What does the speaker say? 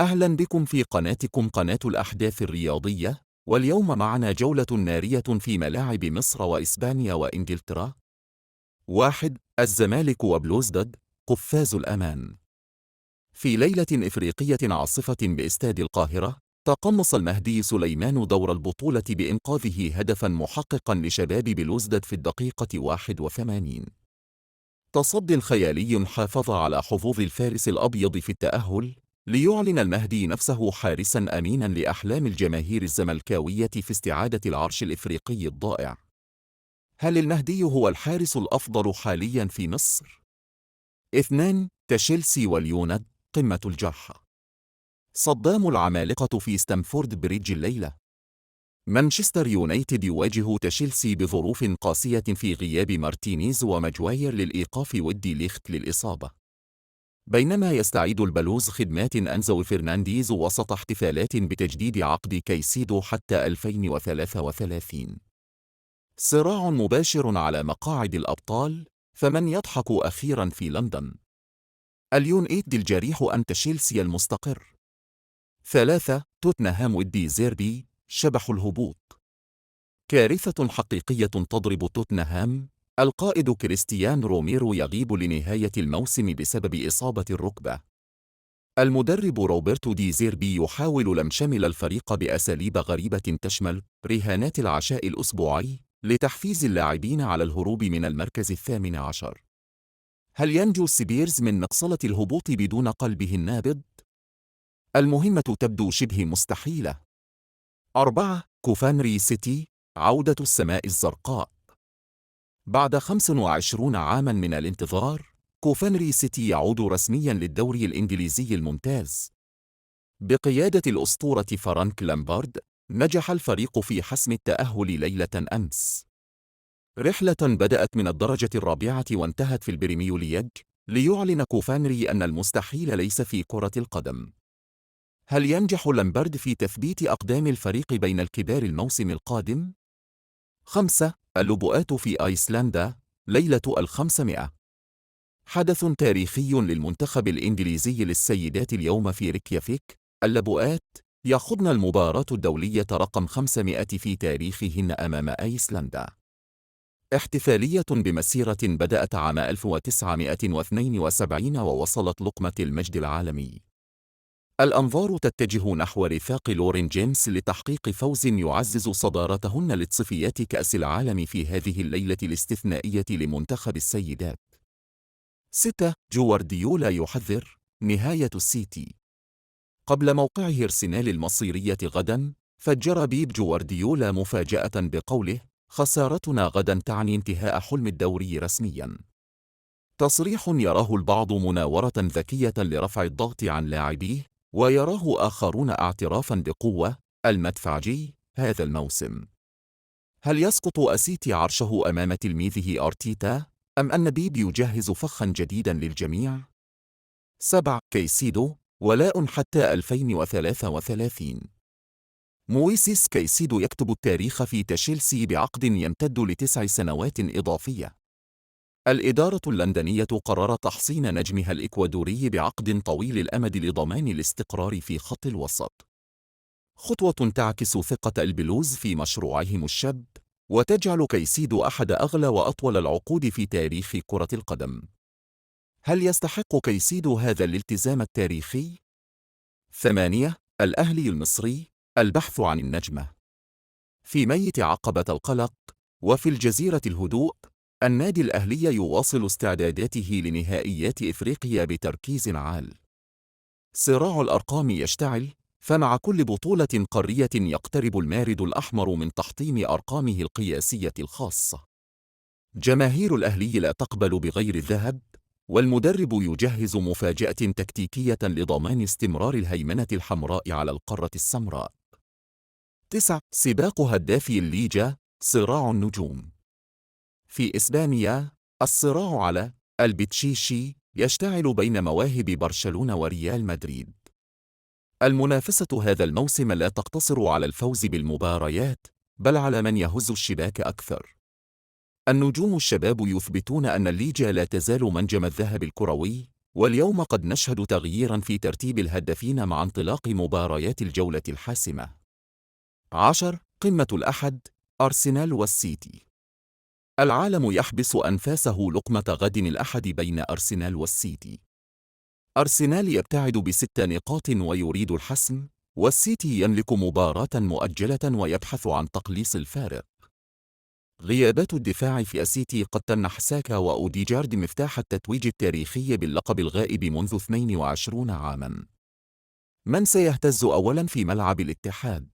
أهلا بكم في قناتكم قناة الأحداث الرياضية، واليوم معنا جولة نارية في ملاعب مصر وإسبانيا وإنجلترا. 1. الزمالك وبلوزداد، قفاز الأمان. في ليلة إفريقية عاصفة باستاد القاهرة، تقمص المهدي سليمان دور البطولة بإنقاذه هدفا محققا لشباب بلوزداد في الدقيقة 81. تصد خيالي حافظ على حظوظ الفارس الأبيض في التأهل، ليعلن المهدي نفسه حارساً أميناً لأحلام الجماهير الزملكاوية في استعادة العرش الإفريقي الضائع. هل المهدي هو الحارس الأفضل حالياً في مصر؟ 2. تشيلسي واليونايتد، قمة الجرح. صدام العمالقة في ستامفورد بريدج الليلة. مانشستر يونايتد يواجه تشيلسي بظروف قاسية في غياب مارتينيز وماجواير للإيقاف ودي ليخت للإصابة، بينما يستعيد البلوز خدمات أنزو فرنانديز وسط احتفالات بتجديد عقد كايسيدو حتى 2033. صراع مباشر على مقاعد الأبطال، فمن يضحك أخيرا في لندن؟ اليونايتد الجريح أم تشيلسي المستقر؟ 3. توتنهام ودي زيربي، شبح الهبوط. كارثة حقيقية تضرب توتنهام، القائد كريستيان روميرو يغيب لنهاية الموسم بسبب إصابة الركبة. المدرب روبرتو دي زيربي يحاول لمشمل الفريق بأساليب غريبة تشمل رهانات العشاء الأسبوعي لتحفيز اللاعبين على الهروب من المركز 18. هل ينجو سبيرز من مقصلة الهبوط بدون قلبه النابض؟ المهمة تبدو شبه مستحيلة. 4. كوفانري سيتي، عودة السماء الزرقاء. بعد 25 عاماً من الانتظار، كوفانري سيتي يعود رسمياً للدوري الإنجليزي الممتاز. بقيادة الأسطورة فرانك لامبارد، نجح الفريق في حسم التأهل ليلة أمس. رحلة بدأت من الدرجة الرابعة وانتهت في البريمير ليج، ليعلن كوفانري أن المستحيل ليس في كرة القدم. هل ينجح لامبارد في تثبيت أقدام الفريق بين الكبار الموسم القادم؟ 5. اللبؤات في أيسلندا، ليلة 500. حدث تاريخي للمنتخب الإنجليزي للسيدات اليوم في ريكيافيك، اللبؤات يخضن المباراة الدولية رقم 500 في تاريخهن أمام أيسلندا. احتفالية بمسيرة بدأت عام 1972 ووصلت لقمة المجد العالمي. الأنظار تتجه نحو رفاق لورين جيمس لتحقيق فوز يعزز صدارتهن لتصفيات كأس العالم في هذه الليلة الاستثنائية لمنتخب السيدات. 6. جوارديولا يحذر، نهاية السيتي. قبل موقعه أرسنال المصيرية غدا، فجر بيب جوارديولا مفاجأة بقوله: خسارتنا غدا تعني انتهاء حلم الدوري رسميا. تصريح يراه البعض مناورة ذكية لرفع الضغط عن لاعبيه، ويراه آخرون اعترافا بقوة المدفعجي هذا الموسم. هل يسقط أسيتي عرشه أمام تلميذه أرتيتا، أم أن بيب يجهز فخا جديدا للجميع؟ 7. كايسيدو، ولاء حتى 2033. مويسيس كايسيدو يكتب التاريخ في تشيلسي بعقد يمتد ل9 سنوات إضافية. الإدارة اللندنية قرر تحصين نجمها الإكوادوري بعقد طويل الأمد لضمان الاستقرار في خط الوسط. خطوة تعكس ثقة البلوز في مشروعهم الشاب، وتجعل كايسيدو أحد أغلى وأطول العقود في تاريخ كرة القدم. هل يستحق كايسيدو هذا الالتزام التاريخي؟ 8. الأهلي المصري، البحث عن النجمة. في ميت عقبة القلق، وفي الجزيرة الهدوء، النادي الأهلي يواصل استعداداته لنهائيات إفريقيا بتركيز عال. صراع الأرقام يشتعل، فمع كل بطولة قارية يقترب المارد الأحمر من تحطيم أرقامه القياسية الخاصة. جماهير الأهلي لا تقبل بغير الذهب، والمدرب يجهز مفاجأة تكتيكية لضمان استمرار الهيمنة الحمراء على القارة السمراء. 9. سباق هدافي الليجا، صراع النجوم. في إسبانيا، الصراع على البتشيشي يشتعل بين مواهب برشلونة وريال مدريد. المنافسة هذا الموسم لا تقتصر على الفوز بالمباريات، بل على من يهز الشباك أكثر. النجوم الشباب يثبتون أن الليجا لا تزال منجم الذهب الكروي، واليوم قد نشهد تغييراً في ترتيب الهدافين مع انطلاق مباريات الجولة الحاسمة. 10. قمة الأحد، أرسنال والسيتي. العالم يحبس أنفاسه لقمة غد الأحد بين أرسنال والسيتي. أرسنال يبتعد ب6 نقاط ويريد الحسم، والسيتي يملك مباراة مؤجلة ويبحث عن تقليص الفارق. غيابات الدفاع في السيتي قد تمنح ساكا وأوديجارد مفتاح التتويج التاريخي باللقب الغائب منذ 22 عاماً. من سيهتز أولاً في ملعب الاتحاد؟